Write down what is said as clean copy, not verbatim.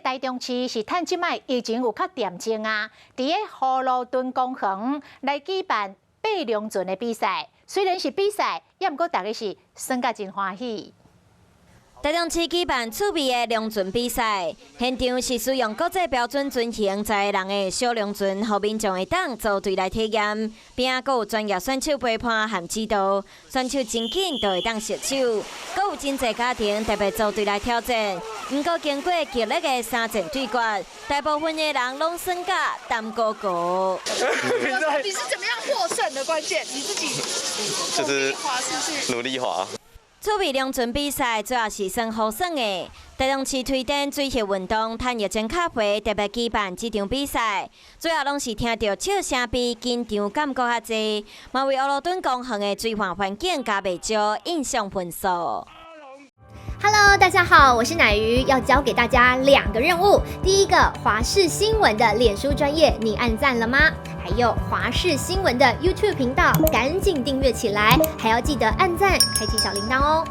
台中市是趁即摆疫情有较严重啊，伫个葫芦墩公园来举办爬龙船的比赛。虽然是比赛，也毋过大家是算甲真欢喜。 台中市举办趣味的龙船比赛，现场是使用国际标准船型载人的小龙船，互民众会当组队来体验，并还有专业选手陪伴和指导，选手真紧就会当熟手，还有真侪家庭特别组队来挑战。不过经过激烈的3战对决，大部分的人拢算甲淡哥哥。你是怎么样获胜的关键？你自己就是努力滑。 趣味龙船比赛主要是算好耍的。台中市推展水系运动趁疫情较会特别举办这场比赛，主要拢是听到笑声比紧张感觉较济，嘛为乌鲁墩公园的水环环境加袂少印象分数。 Hello， 大家好，我是乃瑜，要教给大家2个任务。第一个，华视新闻的脸书专页，你按赞了吗？还有华视新闻的 YouTube 频道，赶紧订阅起来，还要记得按赞，开启小铃铛哦。